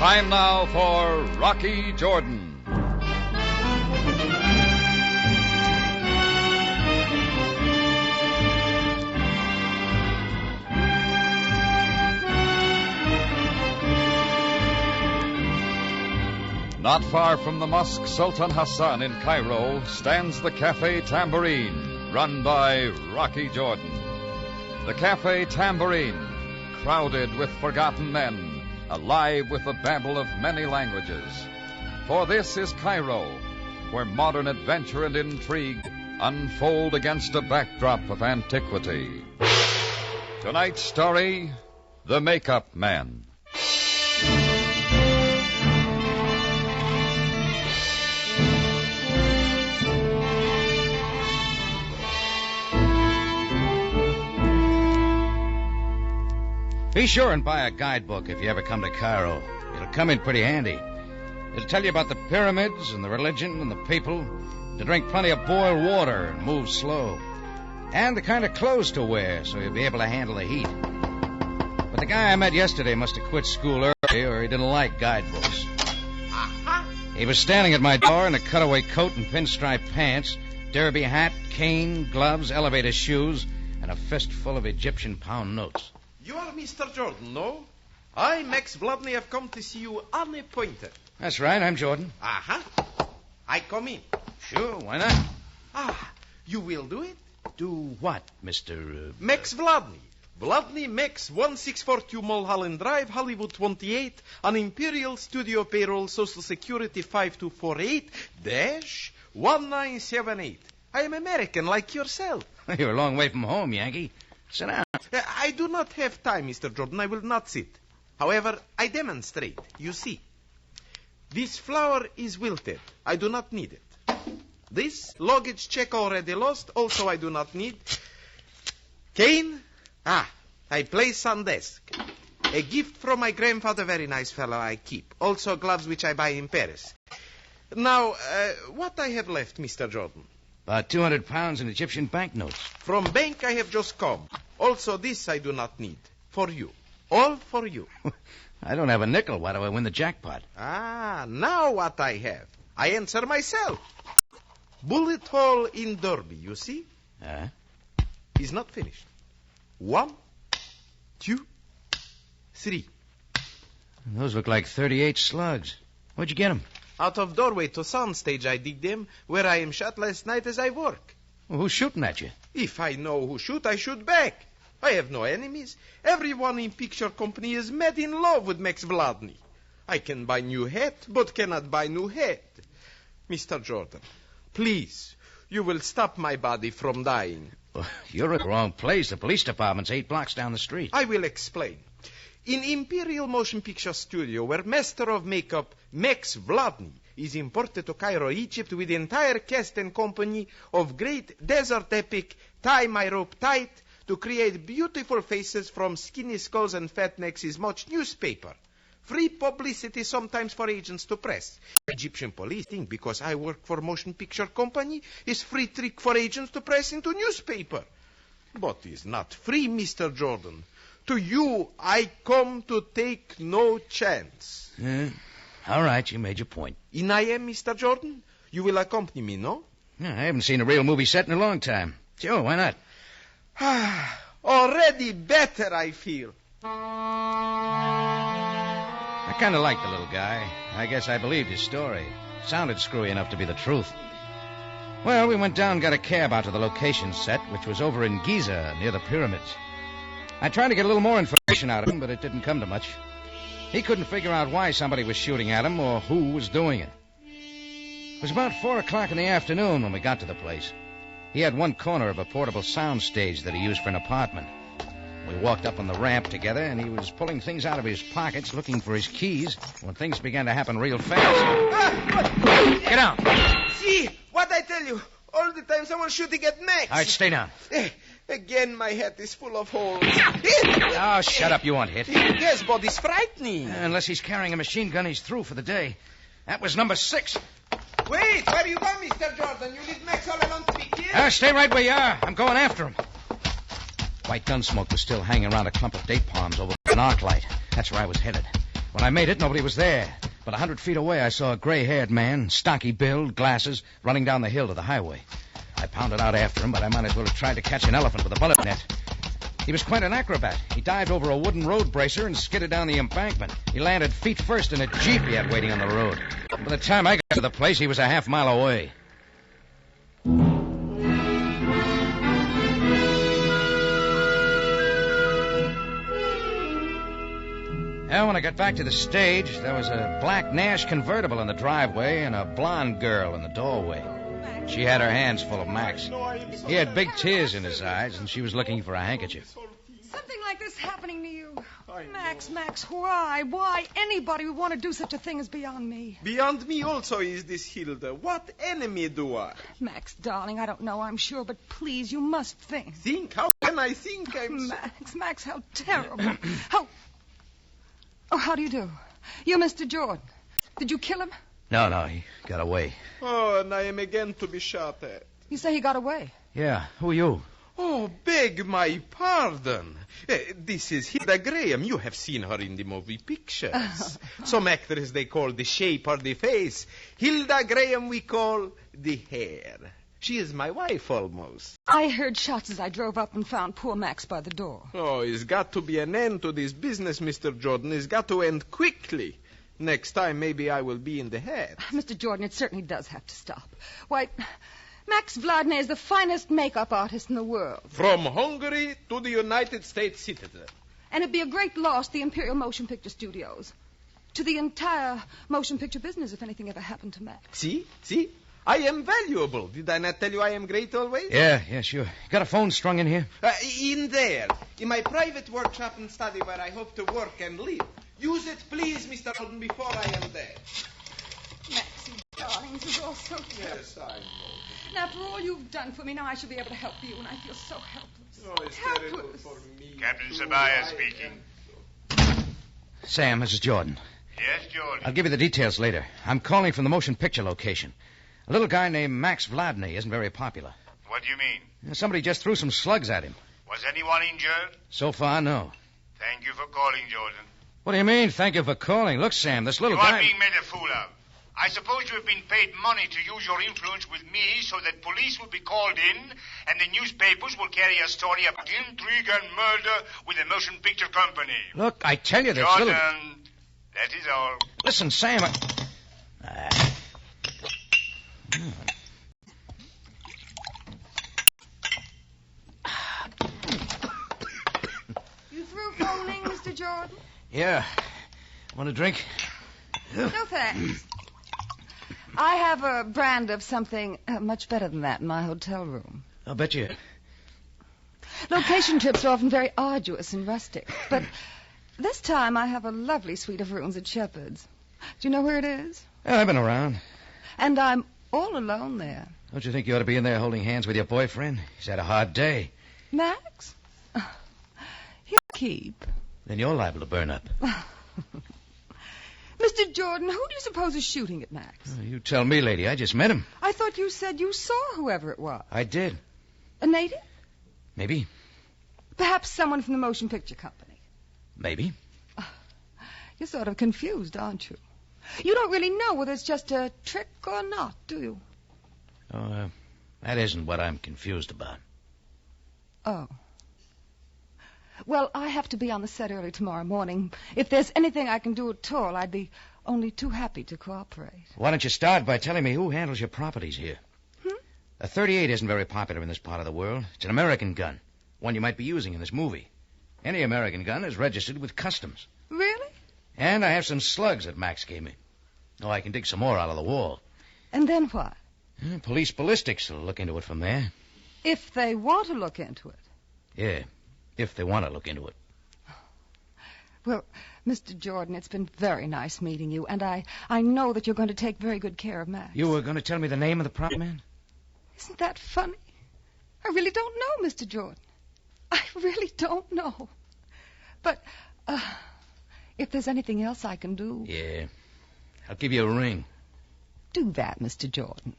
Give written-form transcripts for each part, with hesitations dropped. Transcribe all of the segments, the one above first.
Time now for Rocky Jordan. Not far from the Mosque Sultan Hassan in Cairo stands the Café Tambourine, run by Rocky Jordan. The Café Tambourine, crowded with forgotten men, alive with the babble of many languages. For this is Cairo, where modern adventure and intrigue unfold against a backdrop of antiquity. Tonight's story, The Makeup Man. Be sure and buy a guidebook if you ever come to Cairo. It'll come in pretty handy. It'll tell you about the pyramids and the religion and the people, to drink plenty of boiled water and move slow, and the kind of clothes to wear so you'll be able to handle the heat. But the guy I met yesterday must have quit school early, or he didn't like guidebooks. He was standing at my door in a cutaway coat and pinstripe pants, derby hat, cane, gloves, elevator shoes, and a fistful of Egyptian pound notes. You are Mr. Jordan, no? I, Max Vladny, have come to see you unappointed. That's right, I'm Jordan. I come in. Sure, why not? You will do it? Do what, Mr. Max Vladny. Vladny Max 1642 Mulholland Drive, Hollywood 28, on Imperial Studio Payroll, Social Security 5248-1978. I am American like yourself. You're a long way from home, Yankee. Sit down. I do not have time, Mr. Jordan. I will not sit. However, I demonstrate. You see. This flower is wilted. I do not need it. This luggage check already lost. Also, I do not need. Cane? I place on desk. A gift from my grandfather, very nice fellow, I keep. Also gloves which I buy in Paris. Now, what I have left, Mr. Jordan? About 200 pounds in Egyptian banknotes. From bank I have just come. Also this I do not need. For you. All for you. I don't have a nickel. Why do I win the jackpot? Now what I have. I answer myself. Bullet hole in Derby, you see? He's not finished. 1, 2, 3. Those look like 38 slugs. Where'd you get them? Out of doorway to soundstage I dig them, where I am shot last night as I work. Well, who's shooting at you? If I know who shoot, I shoot back. I have no enemies. Everyone in picture company is mad in love with Max Vladny. I can buy new hat, but cannot buy new head. Mr. Jordan, please, you will stop my body from dying. Well, you're at the wrong place. The police department's 8 blocks down the street. I will explain. In Imperial Motion Picture Studio, where master of makeup Max Vladny is imported to Cairo, Egypt, with the entire cast and company of great desert epic Tie My Rope Tight to create beautiful faces from skinny skulls and fat necks is much newspaper. Free publicity sometimes for agents to press. Egyptian police think because I work for motion picture company is free trick for agents to press into newspaper. But it's not free, Mr. Jordan. To you, I come to take no chance. All right, you made your point. In I am, Mr. Jordan? You will accompany me, no? I haven't seen a real movie set in a long time. Sure, why not? Already better, I feel. I kind of liked the little guy. I guess I believed his story. Sounded screwy enough to be the truth. Well, we went down and got a cab out to the location set, which was over in Giza, near the pyramids. I tried to get a little more information out of him, but it didn't come to much. He couldn't figure out why somebody was shooting at him or who was doing it. It was about 4 o'clock in the afternoon when we got to the place. He had one corner of a portable sound stage that he used for an apartment. We walked up on the ramp together, and he was pulling things out of his pockets, looking for his keys, when things began to happen real fast. Get down. See, what I tell you. All the time someone shooting at Max. All right, stay down. Again, my hat is full of holes. Oh, shut up. You won't hit. Yes, but it's frightening. Unless he's carrying a machine gun, he's through for the day. That was number 6. Wait, where you go, Mr. Jordan? You leave Max all alone to be killed? Stay right where you are. I'm going after him. White gun smoke was still hanging around a clump of date palms over an arc light. That's where I was headed. When I made it, nobody was there. But 100 feet away, I saw a gray-haired man, stocky build, glasses, running down the hill to the highway. I pounded out after him, but I might as well have tried to catch an elephant with a bullet net. He was quite an acrobat. He dived over a wooden road bracer and skidded down the embankment. He landed feet first in a Jeep he had waiting on the road. By the time I got to the place, he was a half mile away. Well, when I got back to the stage, there was a black Nash convertible in the driveway and a blonde girl in the doorway. She had her hands full of Max. He had big tears in his eyes, and she was looking for a handkerchief. Something like this happening to you. Max, why? Why anybody would want to do such a thing is beyond me. Beyond me also is this Hilda. What enemy do I? Max, darling, I don't know, I'm sure, but please, you must think. Think? How can I think? Max, how terrible. How do you do? You're Mr. Jordan. Did you kill him? No, he got away. Oh, and I am again to be shot at. You say he got away? Yeah, who are you? Oh, beg my pardon. This is Hilda Graham. You have seen her in the movie pictures. Some actors they call the shape or the face. Hilda Graham we call the hair. She is my wife almost. I heard shots as I drove up and found poor Max by the door. Oh, it's got to be an end to this business, Mr. Jordan. It's got to end quickly. Next time, maybe I will be in the head. Mr. Jordan, it certainly does have to stop. Why, Max Vladney is the finest makeup artist in the world. From Hungary to the United States citizen. And it'd be a great loss to the Imperial Motion Picture Studios. To the entire motion picture business if anything ever happened to Max. See? I am valuable. Did I not tell you I am great always? Yeah, sure. Got a phone strung in here? In there. In my private workshop and study where I hope to work and live. Use it, please, Mr. Holden, before I am dead. Max, you darling, this is all so terrible. Yes, I know. And after all you've done for me, now I shall be able to help you, and I feel so helpless. Oh, it's terrible for me. Captain Sabaya speaking. Sam, this is Jordan. Yes, Jordan. I'll give you the details later. I'm calling from the motion picture location. A little guy named Max Vladney isn't very popular. What do you mean? Somebody just threw some slugs at him. Was anyone injured? So far, no. Thank you for calling, Jordan. What do you mean, thank you for calling? Look, Sam, this little You guy... are being made a fool of. I suppose you have been paid money to use your influence with me so that police will be called in and the newspapers will carry a story about intrigue and murder with the motion picture company. Look, I tell you this Jordan, little... that is all. Listen, Sam... You through phoning, Mr. Jordan? Yeah. Want a drink? No, thanks. I have a brand of something much better than that in my hotel room. I'll bet you. Location trips are often very arduous and rustic, but this time I have a lovely suite of rooms at Shepherd's. Do you know where it is? Well, I've been around. And I'm all alone there. Don't you think you ought to be in there holding hands with your boyfriend? He's had a hard day. Max? He'll keep. Then you're liable to burn up. Mr. Jordan, who do you suppose is shooting at Max? Oh, you tell me, lady. I just met him. I thought you said you saw whoever it was. I did. A native? Maybe. Perhaps someone from the motion picture company. Maybe. You're sort of confused, aren't you? You don't really know whether it's just a trick or not, do you? Oh, that isn't what I'm confused about. Oh. Well, I have to be on the set early tomorrow morning. If there's anything I can do at all, I'd be only too happy to cooperate. Why don't you start by telling me who handles your properties here? A .38 isn't very popular in this part of the world. It's an American gun, one you might be using in this movie. Any American gun is registered with customs. Really? And I have some slugs that Max gave me. Oh, I can dig some more out of the wall. And then what? Police ballistics will look into it from there. If they want to look into it. Yeah, if they want to look into it. Well, Mr. Jordan, it's been very nice meeting you, and I know that you're going to take very good care of Max. You were going to tell me the name of the prop man? Isn't that funny? I really don't know, Mr. Jordan. I really don't know. But if there's anything else I can do... Yeah, I'll give you a ring. Do that, Mr. Jordan.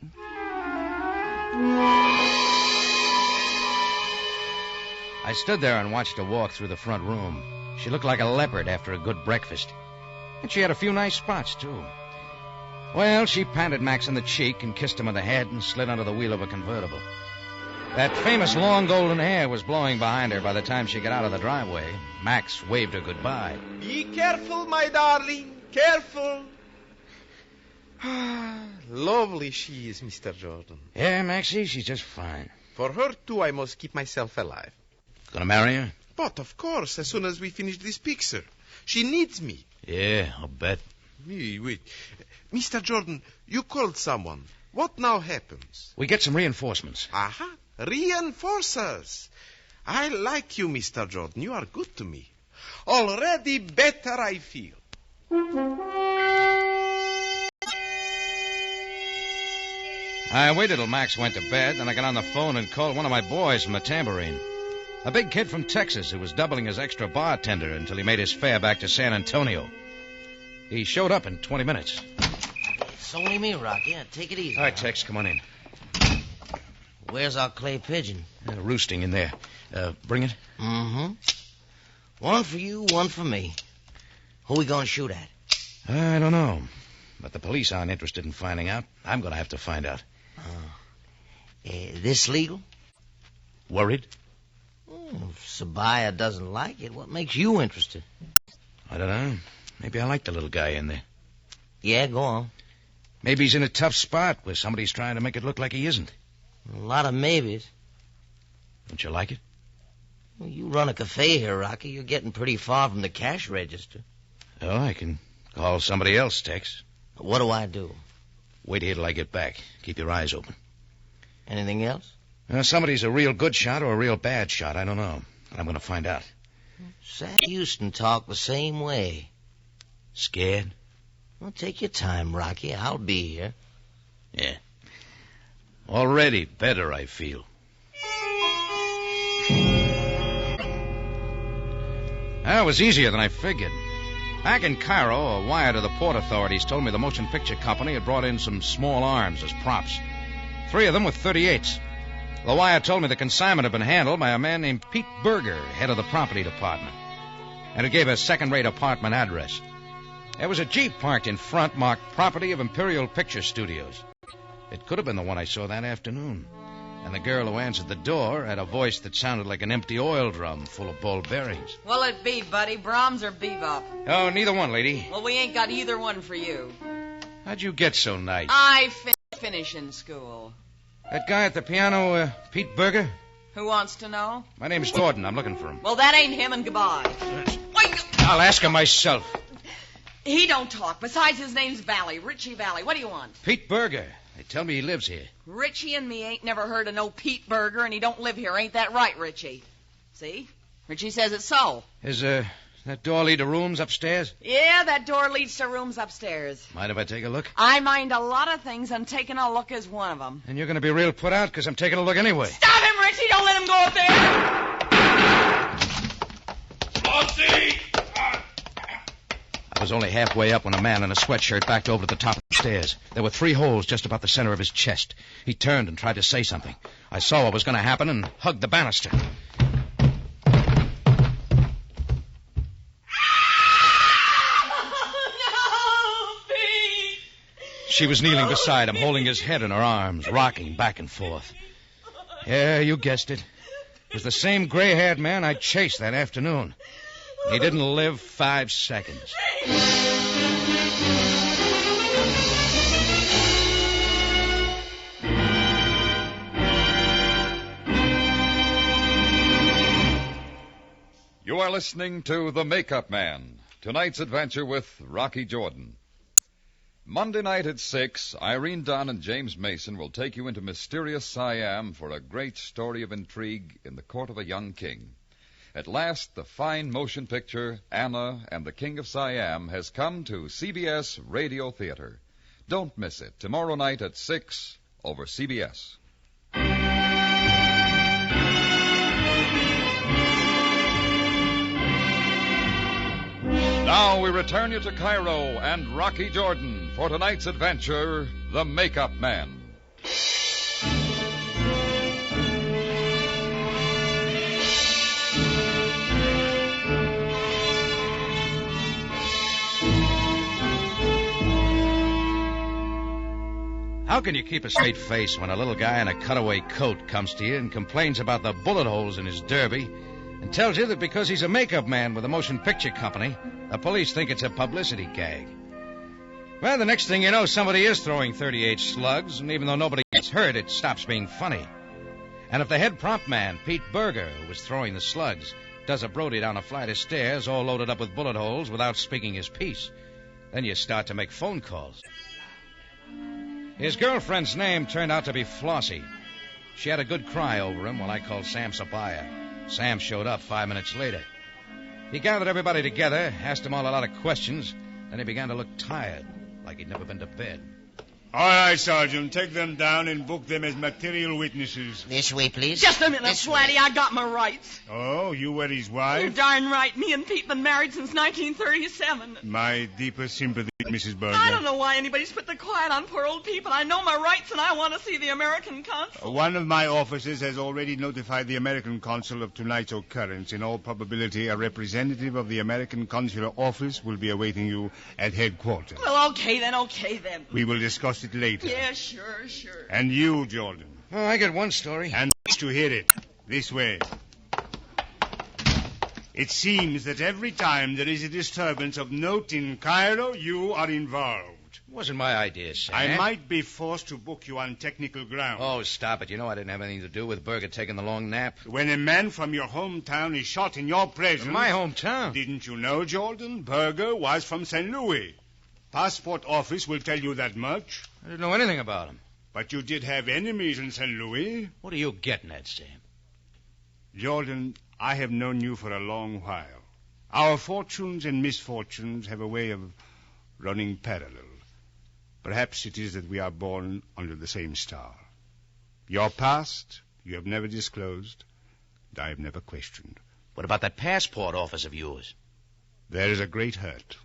I stood there and watched her walk through the front room. She looked like a leopard after a good breakfast. And she had a few nice spots, too. Well, she patted Max on the cheek and kissed him on the head and slid under the wheel of a convertible. That famous long golden hair was blowing behind her by the time she got out of the driveway. Max waved her goodbye. Be careful, my darling. Careful. Lovely she is, Mr. Jordan. Yeah, Maxie, she's just fine. For her, too, I must keep myself alive. Gonna marry her? But, of course, as soon as we finish this picture. She needs me. Yeah, I'll bet. Wait. Mr. Jordan, you called someone. What now happens? We get some reinforcements. Aha. Reinforcers. I like you, Mr. Jordan. You are good to me. Already better I feel. I waited till Max went to bed, then I got on the phone and called one of my boys from the Tambourine. A big kid from Texas who was doubling as extra bartender until he made his fare back to San Antonio. He showed up in 20 minutes. It's only me, Rocky. Yeah, take it easy. All right, Tex, come on in. Where's our clay pigeon? Roosting in there. Bring it. Mm-hmm. One for you, one for me. Who we gonna shoot at? I don't know. But the police aren't interested in finding out. I'm going to have to find out. This legal? Worried? If Sabaya doesn't like it, what makes you interested? I don't know. Maybe I like the little guy in there. Yeah, go on. Maybe he's in a tough spot where somebody's trying to make it look like he isn't. A lot of maybes. Don't you like it? Well, you run a cafe here, Rocky. You're getting pretty far from the cash register. Oh, I can call somebody else, Tex. What do I do? Wait here till I get back. Keep your eyes open. Anything else? Somebody's a real good shot or a real bad shot. I don't know. But I'm going to find out. Sam Houston talked the same way. Scared? Well, take your time, Rocky. I'll be here. Yeah. Already better, I feel. That was easier than I figured. Back in Cairo, a wire to the port authorities told me the motion picture company had brought in some small arms as props. 3 of them with .38s. The wire told me the consignment had been handled by a man named Pete Berger, head of the property department. And it gave a second-rate apartment address. There was a Jeep parked in front marked Property of Imperial Picture Studios. It could have been the one I saw that afternoon. And the girl who answered the door had a voice that sounded like an empty oil drum full of ball bearings. What'll it be, buddy? Brahms or bebop? Oh, neither one, lady. Well, we ain't got either one for you. How'd you get so nice? I finishing school. That guy at the piano, Pete Berger? Who wants to know? My name's Gordon. I'm looking for him. Well, that ain't him, and goodbye. Wait! I'll ask him myself. He don't talk. Besides, his name's Valley, Richie Valley. What do you want? Pete Berger. They tell me he lives here. Richie and me ain't never heard of no Pete Berger, and he don't live here. Ain't that right, Richie? See? Richie says it's so. Is, that door lead to rooms upstairs? Yeah, that door leads to rooms upstairs. Mind if I take a look? I mind a lot of things, and taking a look is one of them. And you're going to be real put out because I'm taking a look anyway. Stop him, Richie! Don't let him go up there! Bossy! I was only halfway up when a man in a sweatshirt backed over to the top of the stairs. There were 3 holes just about the center of his chest. He turned and tried to say something. I saw what was going to happen and hugged the banister. She was kneeling beside him, holding his head in her arms, rocking back and forth. Yeah, you guessed it. It was the same gray-haired man I chased that afternoon. He didn't live 5 seconds. You are listening to The Makeup Man, tonight's adventure with Rocky Jordan. Monday night at 6, Irene Dunn and James Mason will take you into mysterious Siam for a great story of intrigue in the court of a young king. At last, the fine motion picture, Anna and the King of Siam, has come to CBS Radio Theater. Don't miss it, tomorrow night at 6 over CBS. Now we return you to Cairo and Rocky Jordan for tonight's adventure, The Makeup Man. How can you keep a straight face when a little guy in a cutaway coat comes to you and complains about the bullet holes in his derby and tells you that because he's a makeup man with a motion picture company, the police think it's a publicity gag? Well, the next thing you know, somebody is throwing 38 slugs, and even though nobody gets hurt, it stops being funny. And if the head prop man, Pete Berger, who was throwing the slugs, does a Brody down a flight of stairs all loaded up with bullet holes without speaking his piece, then you start to make phone calls. His girlfriend's name turned out to be Flossie. She had a good cry over him while I called Sam Sabaya. Sam showed up 5 minutes later. He gathered everybody together, asked them all a lot of questions, then he began to look tired, like he'd never been to bed. All right, Sergeant. Take them down and book them as material witnesses. This way, please. Just a minute, This Slatty. way. I got my rights. Oh, you were his You're wife? darn right. Me and Pete been married since 1937. My deepest sympathy, Mrs. Berger. I don't know why anybody's put the quiet on poor old Pete, but I know my rights and I want to see the American consul. One of my officers has already notified the American consul of tonight's occurrence. In all probability, a representative of the American consular office will be awaiting you at headquarters. Well, okay then. We will discuss it later. Yeah, sure. And you, Jordan. Oh, I got one story. And to hear it. This way. It seems that every time there is a disturbance of note in Cairo, you are involved. It wasn't my idea, Sam. I might be forced to book you on technical grounds. Oh, stop it. You know I didn't have anything to do with Berger taking the long nap. When a man from your hometown is shot in your presence... In my hometown? Didn't you know, Jordan? Berger was from St. Louis. Passport office will tell you that much. I didn't know anything about him. But you did have enemies in St. Louis. What are you getting at, Sam? Jordan, I have known you for a long while. Our fortunes and misfortunes have a way of running parallel. Perhaps it is that we are born under the same star. Your past you have never disclosed, and I have never questioned. What about that passport office of yours? There is a great hurt.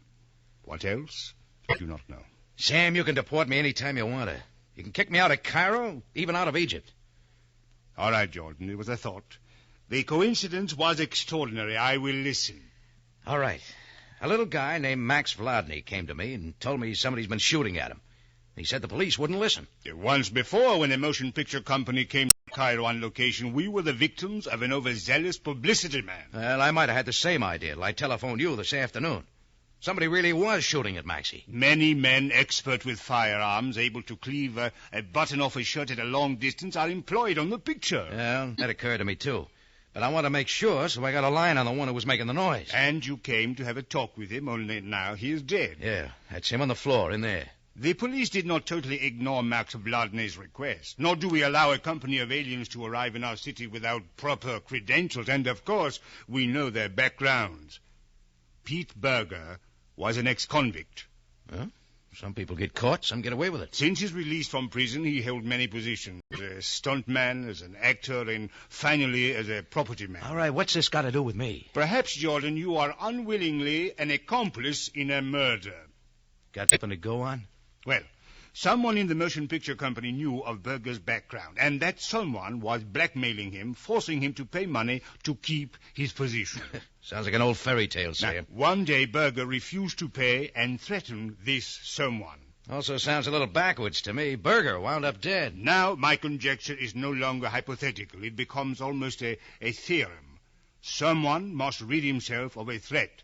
What else? I do not know. Sam, you can deport me any time you want to. You can kick me out of Cairo, even out of Egypt. All right, Jordan, it was a thought. The coincidence was extraordinary. I will listen. All right. A little guy named Max Vladny came to me and told me somebody's been shooting at him. He said the police wouldn't listen. Once before, when a motion picture company came to Cairo on location, we were the victims of an overzealous publicity man. Well, I might have had the same idea till I telephoned you this afternoon. Somebody really was shooting at Maxie. Many men expert with firearms, able to cleave a button off a shirt at a long distance, are employed on the picture. Well, that occurred to me, too. But I want to make sure, so I got a line on the one who was making the noise. And you came to have a talk with him, only now he is dead. Yeah, that's him on the floor in there. The police did not totally ignore Max Vladny's request, nor do we allow a company of aliens to arrive in our city without proper credentials, and of course, we know their backgrounds. Pete Berger was an ex-convict. Huh? Some people get caught, some get away with it. Since his release from prison, he held many positions. As a stuntman, as an actor, and finally as a property man. All right, what's this got to do with me? Perhaps, Jordan, you are unwillingly an accomplice in a murder. Got something to go on? Well, someone in the motion picture company knew of Berger's background, and that someone was blackmailing him, forcing him to pay money to keep his position. Sounds like an old fairy tale, Sam. Now, one day, Berger refused to pay and threatened this someone. Also sounds a little backwards to me. Berger wound up dead. Now, my conjecture is no longer hypothetical. It becomes almost a theorem. Someone must rid himself of a threat.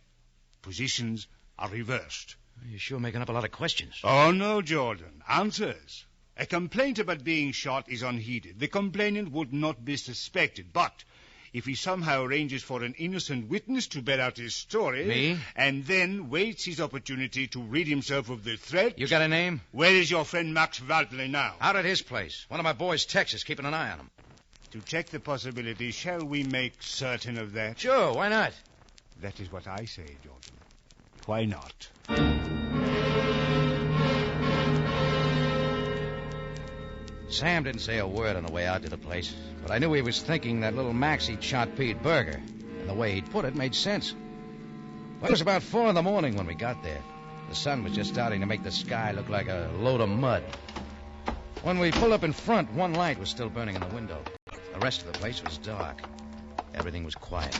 Positions are reversed. You're sure making up a lot of questions. Oh, no, Jordan. Answers. A complaint about being shot is unheeded. The complainant would not be suspected. But if he somehow arranges for an innocent witness to bear out his story... Me? And then waits his opportunity to rid himself of the threat... You got a name? Where is your friend Max Vladny now? Out at his place. One of my boys, Tex, is keeping an eye on him. To check the possibility, shall we make certain of that? Sure, why not? That is what I say, Jordan. Why not? Sam didn't say a word on the way out to the place, but I knew he was thinking that little Maxie shot Pete Berger, and the way he'd put it made sense. Well, it was about 4 a.m. when we got there. The sun was just starting to make the sky look like a load of mud. When we pulled up in front, one light was still burning in the window. The rest of the place was dark. Everything was quiet.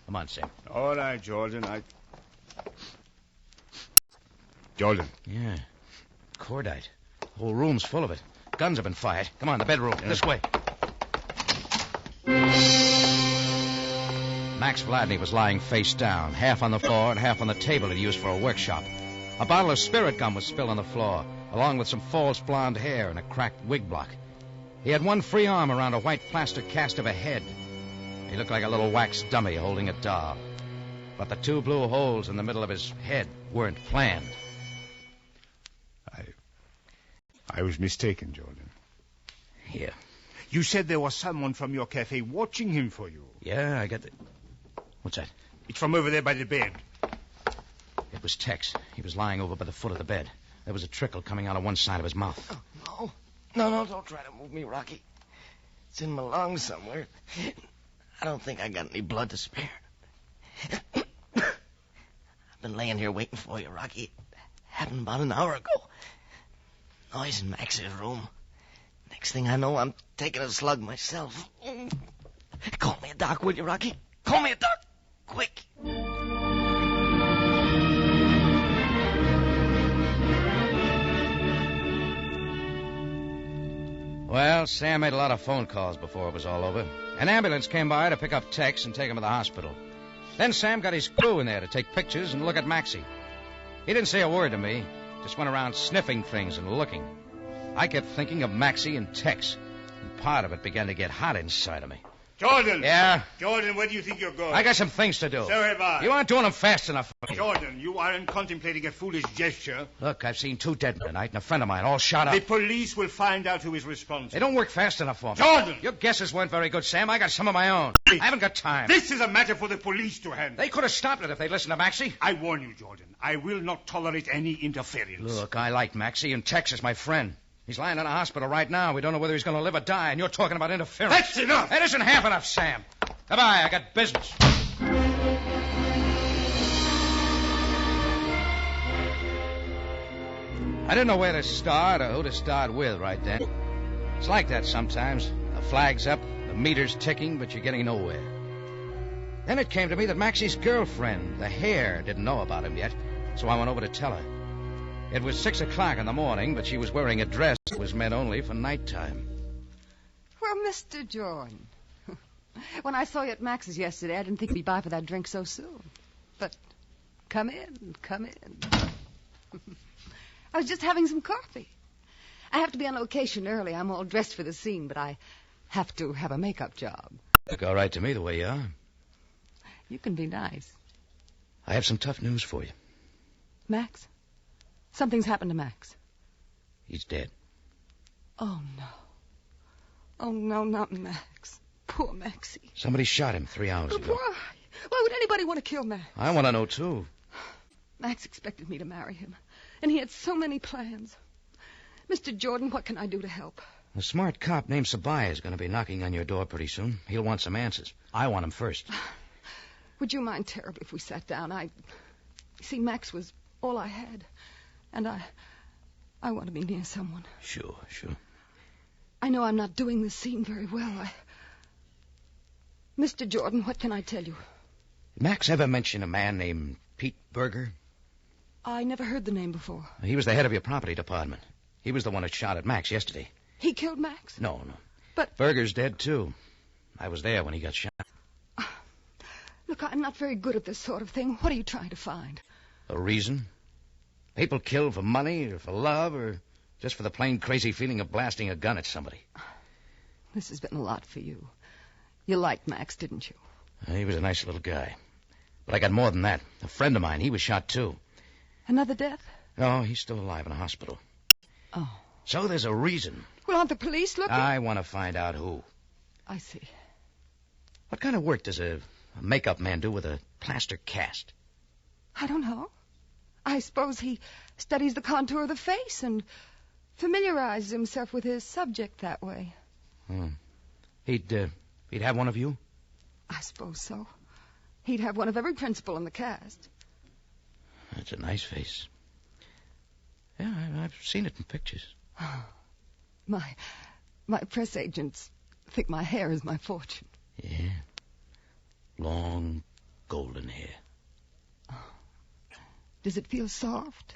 Come on, Sam. All right, Jordan, Jordan. Yeah, cordite. Whole room's full of it. Guns have been fired. Come on, the bedroom. This way. Max Vladney was lying face down, half on the floor and half on the table he used for a workshop. A bottle of spirit gum was spilled on the floor, along with some false blonde hair and a cracked wig block. He had one free arm around a white plaster cast of a head. He looked like a little wax dummy holding a doll. But the 2 blue holes in the middle of his head weren't planned. I was mistaken, Jordan. Here. You said there was someone from your cafe watching him for you. Yeah, I got the... What's that? It's from over there by the bed. It was Tex. He was lying over by the foot of the bed. There was a trickle coming out of one side of his mouth. Oh, no, don't try to move me, Rocky. It's in my lungs somewhere. I don't think I got any blood to spare. I've been laying here waiting for you, Rocky. It happened about an hour ago. Noise in Max's room. Next thing I know, I'm taking a slug myself. Call me a doc, will you, Rocky? Call me a doc. Quick. Well, Sam made a lot of phone calls before it was all over. An ambulance came by to pick up Tex and take him to the hospital. Then Sam got his crew in there to take pictures and look at Maxie. He didn't say a word to me, just went around sniffing things and looking. I kept thinking of Maxie and Tex, and part of it began to get hot inside of me. Jordan! Yeah? Jordan, where do you think you're going? I got some things to do. So have I. You aren't doing them fast enough for me. Jordan, you aren't contemplating a foolish gesture. Look, I've seen 2 dead tonight and a friend of mine all shot up. The police will find out who is responsible. They don't work fast enough for me. Jordan! Your guesses weren't very good, Sam. I got some of my own. I haven't got time. This is a matter for the police to handle. They could have stopped it if they'd listened to Maxie. I warn you, Jordan. I will not tolerate any interference. Look, I like Maxie, and Tex is my friend. He's lying in a hospital right now. We don't know whether he's going to live or die, and you're talking about interference. That's enough! That isn't half enough, Sam. Goodbye, I got business. I didn't know where to start or who to start with right then. It's like that sometimes. The flag's up, the meter's ticking, but you're getting nowhere. Then it came to me that Maxie's girlfriend, the hair, didn't know about him yet, so I went over to tell her. It was 6 o'clock in the morning, but she was wearing a dress that was meant only for nighttime. Well, Mr. Jordan, when I saw you at Max's yesterday, I didn't think you'd be by for that drink so soon. But come in. I was just having some coffee. I have to be on location early. I'm all dressed for the scene, but I have to have a makeup job. Look all right to me the way you are. You can be nice. I have some tough news for you. Max? Something's happened to Max. He's dead. Oh, no. Oh, no, not Max. Poor Maxie. Somebody shot him 3 hours ago. Why? Why would anybody want to kill Max? I want to know, too. Max expected me to marry him, and he had so many plans. Mr. Jordan, what can I do to help? A smart cop named Sabaya is going to be knocking on your door pretty soon. He'll want some answers. I want him first. Would you mind terribly if we sat down? You see, Max was all I had, and I want to be near someone. Sure. I know I'm not doing this scene very well. Mr. Jordan, what can I tell you? Did Max ever mention a man named Pete Berger? I never heard the name before. He was the head of your property department. He was the one that shot at Max yesterday. He killed Max? No. But... Berger's dead, too. I was there when he got shot. Look, I'm not very good at this sort of thing. What are you trying to find? A reason? People kill for money or for love or just for the plain crazy feeling of blasting a gun at somebody. This has been a lot for you. You liked Max, didn't you? He was a nice little guy. But I got more than that. A friend of mine, he was shot, too. Another death? No, he's still alive in a hospital. Oh. So there's a reason. Well, aren't the police looking? I want to find out who. I see. What kind of work does a makeup man do with a plaster cast? I don't know. I suppose he studies the contour of the face and familiarizes himself with his subject that way. He'd have one of you? I suppose so. He'd have one of every principal in the cast. That's a nice face. Yeah, I've seen it in pictures. My press agents think my hair is my fortune. Yeah. Long, golden hair. Does it feel soft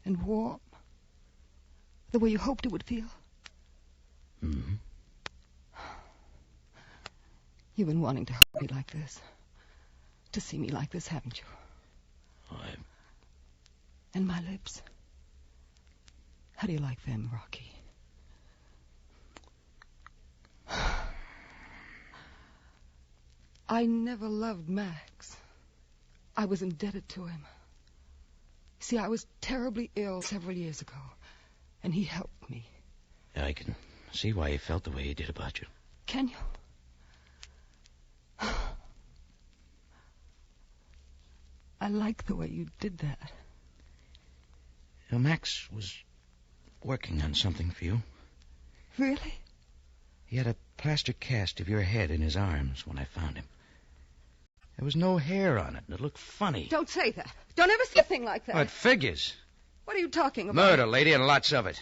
and warm? The way you hoped it would feel? Mm-hmm. You've been wanting to hurt me like this. To see me like this, haven't you? And my lips. How do you like them, Rocky? I never loved Max. I was indebted to him. See, I was terribly ill several years ago, and he helped me. Yeah, I can see why he felt the way he did about you. Can you? I like the way you did that. You know, Max was working on something for you. Really? He had a plaster cast of your head in his arms when I found him. There was no hair on it, and it looked funny. Don't say that. Don't ever say a thing like that. Oh, it figures. What are you talking about? Murder, lady, and lots of it.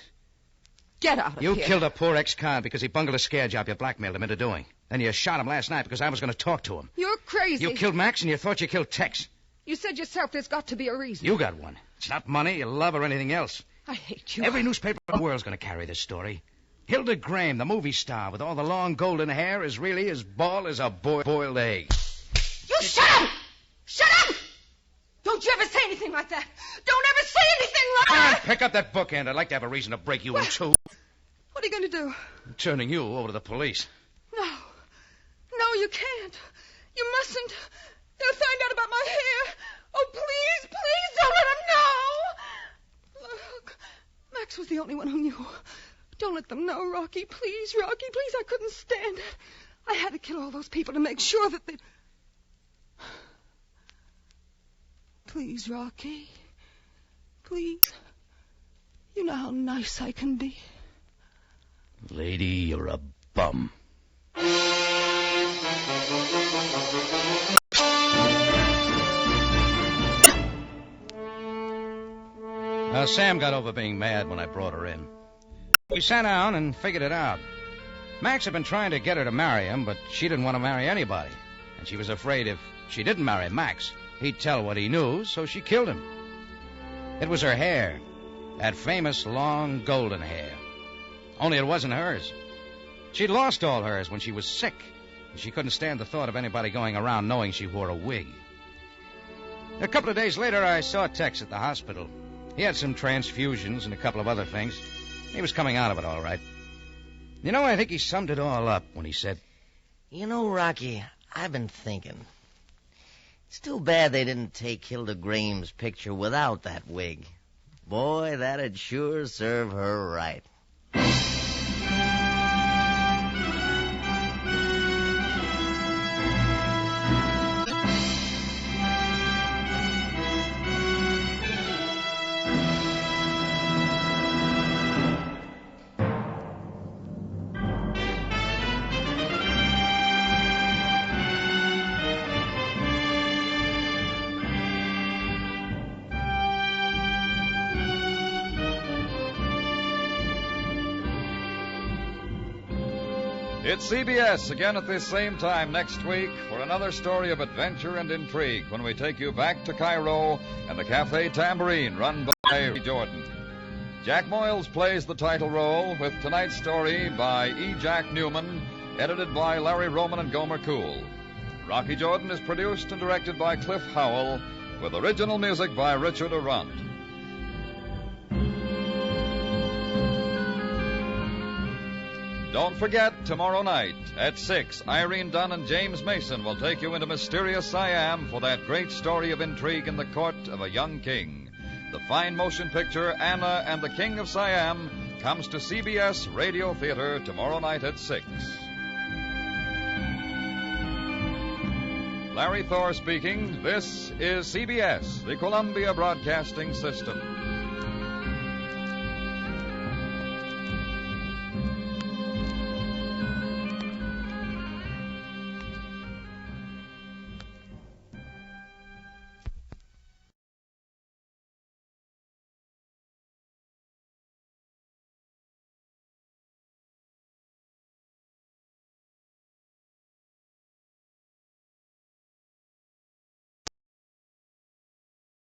Get out of here. You killed a poor ex-con because he bungled a scare job you blackmailed him into doing. Then you shot him last night because I was going to talk to him. You're crazy. You killed Max, and you thought you killed Tex. You said yourself there's got to be a reason. You got one. It's not money, or love, or anything else. I hate you. Every newspaper in the world's going to carry this story. Hilda Graham, the movie star with all the long golden hair, is really as bald as a boiled egg. You shut up! Shut up! Don't you ever say anything like that. Don't ever say anything like that. Pick up that bookend. I'd like to have a reason to break you in two. What are you going to do? I'm turning you over to the police. No. No, you can't. You mustn't. They'll find out about my hair. Oh, please, please don't let them know. Look, Max was the only one who knew. Don't let them know, Rocky. Please, Rocky, please. I couldn't stand it. I had to kill all those people to make sure that they... Please, Rocky. Please. You know how nice I can be. Lady, you're a bum. Sam got over being mad when I brought her in. We sat down and figured it out. Max had been trying to get her to marry him, but she didn't want to marry anybody. And she was afraid if she didn't marry Max, he'd tell what he knew, so she killed him. It was her hair, that famous long golden hair. Only it wasn't hers. She'd lost all hers when she was sick, and she couldn't stand the thought of anybody going around knowing she wore a wig. A couple of days later, I saw Tex at the hospital. He had some transfusions and a couple of other things. He was coming out of it all right. You know, I think he summed it all up when he said, You know, Rocky, I've been thinking. It's too bad they didn't take Hilda Graham's picture without that wig. Boy, that'd sure serve her right. It's CBS again at this same time next week for another story of adventure and intrigue when we take you back to Cairo and the Café Tambourine run by Jordan. Jack Moyles plays the title role with tonight's story by E. Jack Newman, edited by Larry Roman and Gomer Cool. Rocky Jordan is produced and directed by Cliff Howell with original music by Richard Arant. Don't forget, tomorrow night at 6, Irene Dunn and James Mason will take you into mysterious Siam for that great story of intrigue in the court of a young king. The fine motion picture Anna and the King of Siam comes to CBS Radio Theater tomorrow night at 6. Larry Thor speaking. This is CBS, the Columbia Broadcasting System.